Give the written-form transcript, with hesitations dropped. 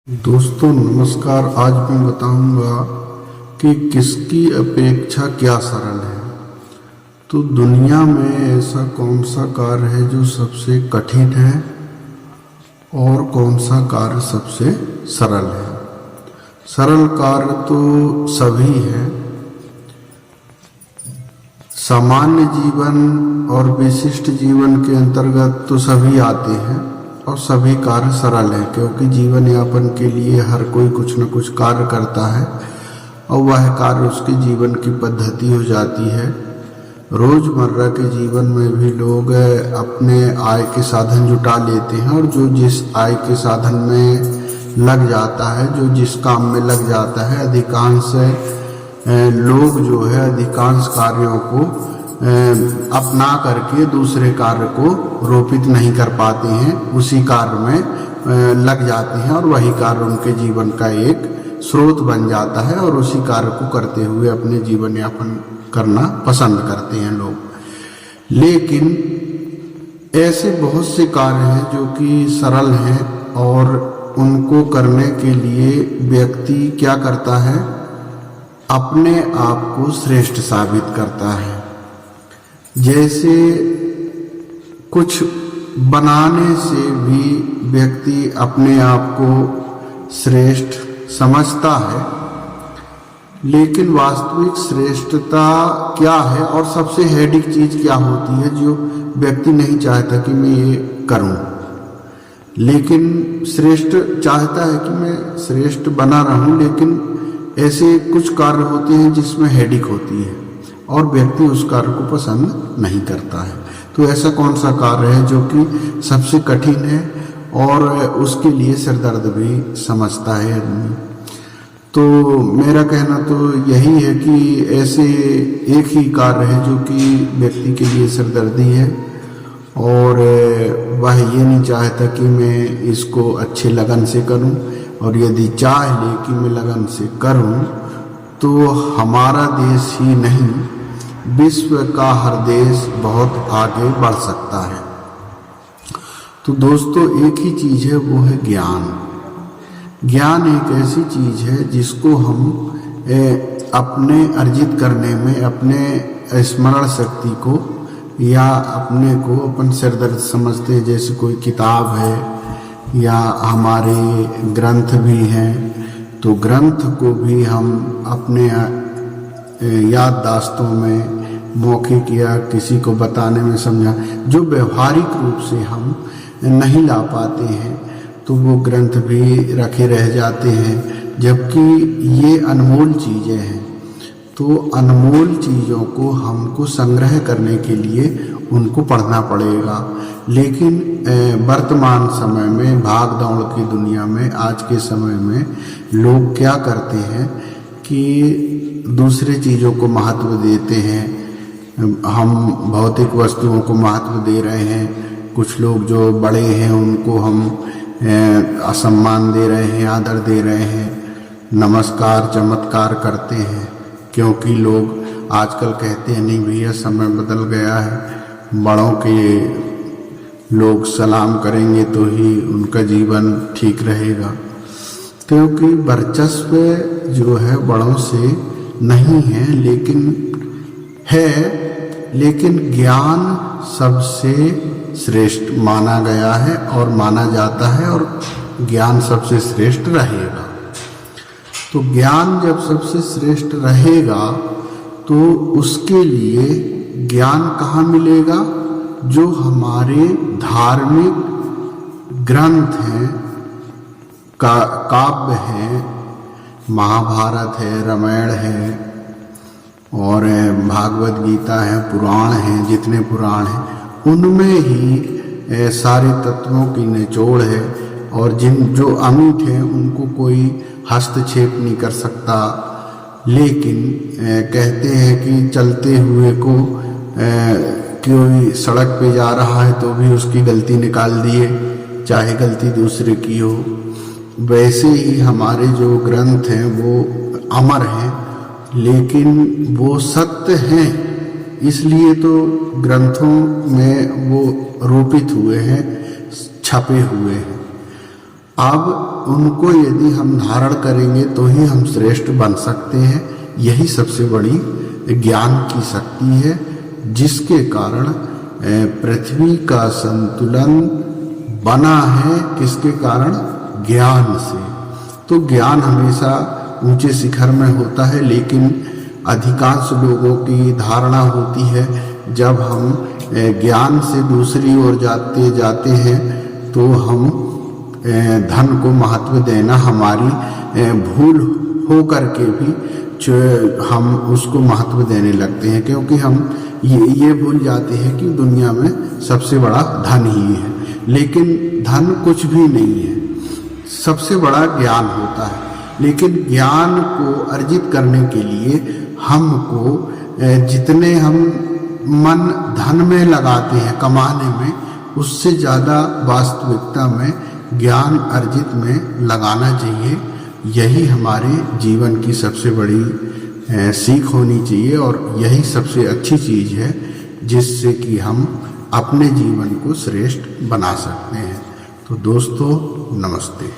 दोस्तों नमस्कार। आज मैं बताऊंगा कि किसकी अपेक्षा क्या सरल है। तो दुनिया में ऐसा कौन सा कार्य है जो सबसे कठिन है और कौन सा कार्य सबसे सरल है। सरल कार्य तो सभी हैं। सामान्य जीवन और विशिष्ट जीवन के अंतर्गत तो सभी आते हैं और सभी कार्य सरल हैं, क्योंकि जीवन यापन के लिए हर कोई कुछ न कुछ कार्य करता है और वह कार्य उसके जीवन की पद्धति हो जाती है। रोजमर्रा के जीवन में भी लोग अपने आय के साधन जुटा लेते हैं और जो जिस आय के साधन में लग जाता है, जो जिस काम में लग जाता है, अधिकांश लोग जो है अधिकांश कार्यों को अपना करके दूसरे कार्य को रोपित नहीं कर पाते हैं, उसी कार्य में लग जाते हैं और वही कार्य उनके जीवन का एक स्रोत बन जाता है और उसी कार्य को करते हुए अपने जीवन यापन करना पसंद करते हैं लोग। लेकिन ऐसे बहुत से कार्य हैं जो कि सरल हैं और उनको करने के लिए व्यक्ति क्या करता है, अपने आप को श्रेष्ठ साबित करता है। जैसे कुछ बनाने से भी व्यक्ति अपने आप को श्रेष्ठ समझता है, लेकिन वास्तविक श्रेष्ठता क्या है और सबसे हेडिक चीज क्या होती है जो व्यक्ति नहीं चाहता कि मैं ये करूं, लेकिन श्रेष्ठ चाहता है कि मैं श्रेष्ठ बना रहूं। लेकिन ऐसे कुछ कार्य होते हैं जिसमें हेडिक होती है और व्यक्ति उस कार्य को पसंद नहीं करता है। तो ऐसा कौन सा कार्य है जो कि सबसे कठिन है और उसके लिए सिरदर्द भी समझता है आदमी। तो मेरा कहना तो यही है कि ऐसे एक ही कार्य है जो कि व्यक्ति के लिए सिरदर्दी है और वह ये नहीं चाहता कि मैं इसको अच्छे लगन से करूं, और यदि चाह ले कि मैं लगन से करूं तो हमारा देश ही नहीं विश्व का हर देश बहुत आगे बढ़ सकता है। तो दोस्तों एक ही चीज है, वो है ज्ञान। ज्ञान एक ऐसी चीज है जिसको हम अपने अर्जित करने में अपने स्मरण शक्ति को या अपने को अपन सिरदर्द समझते हैं। जैसे कोई किताब है या हमारे ग्रंथ भी हैं, तो ग्रंथ को भी हम अपने याददाश्तों में मौखिक या किसी को बताने में समझा जो व्यवहारिक रूप से हम नहीं ला पाते हैं, तो वो ग्रंथ भी रखे रह जाते हैं। जबकि ये अनमोल चीज़ें हैं, तो अनमोल चीज़ों को हमको संग्रह करने के लिए उनको पढ़ना पड़ेगा। लेकिन वर्तमान समय में भाग दौड़ की दुनिया में आज के समय में लोग क्या करते हैं कि दूसरे चीज़ों को महत्व देते हैं। हम भौतिक वस्तुओं को महत्व दे रहे हैं, कुछ लोग जो बड़े हैं उनको हम असम्मान दे रहे हैं, आदर दे रहे हैं, नमस्कार चमत्कार करते हैं, क्योंकि लोग आजकल कहते हैं नहीं भैया समय बदल गया है, बड़ों के लोग सलाम करेंगे तो ही उनका जीवन ठीक रहेगा। क्योंकि वर्चस्व जो है बड़ों से नहीं है लेकिन ज्ञान सबसे श्रेष्ठ माना गया है और माना जाता है और ज्ञान सबसे श्रेष्ठ रहेगा। तो ज्ञान जब सबसे श्रेष्ठ रहेगा तो उसके लिए ज्ञान कहाँ मिलेगा? जो हमारे धार्मिक ग्रंथ हैं, काव्य हैं, महाभारत है, रामायण है और भागवत गीता है, पुराण हैं, जितने पुराण हैं उनमें ही सारे तत्वों की निचोड़ है और जो अमिट हैं उनको कोई हस्तक्षेप नहीं कर सकता। लेकिन कहते हैं कि चलते हुए को कोई सड़क पे जा रहा है तो भी उसकी गलती निकाल दिए, चाहे गलती दूसरे की हो। वैसे ही हमारे जो ग्रंथ हैं वो अमर हैं, लेकिन वो सत्य हैं, इसलिए तो ग्रंथों में वो रोपित हुए हैं, छपे हुए हैं। अब उनको यदि हम धारण करेंगे तो ही हम श्रेष्ठ बन सकते हैं। यही सबसे बड़ी ज्ञान की शक्ति है, जिसके कारण पृथ्वी का संतुलन बना है। किसके कारण? ज्ञान से। तो ज्ञान हमेशा ऊंचे शिखर में होता है, लेकिन अधिकांश लोगों की धारणा होती है जब हम ज्ञान से दूसरी ओर जाते हैं तो हम धन को महत्व देना हमारी भूल हो करके भी हम उसको महत्व देने लगते हैं, क्योंकि हम ये भूल जाते हैं कि दुनिया में सबसे बड़ा धन ही है। लेकिन धन कुछ भी नहीं है, सबसे बड़ा ज्ञान होता है। लेकिन ज्ञान को अर्जित करने के लिए हमको जितने हम मन धन में लगाते हैं कमाने में, उससे ज़्यादा वास्तविकता में ज्ञान अर्जित में लगाना चाहिए। यही हमारे जीवन की सबसे बड़ी सीख होनी चाहिए और यही सबसे अच्छी चीज़ है जिससे कि हम अपने जीवन को श्रेष्ठ बना सकते हैं। तो दोस्तों, नमस्ते।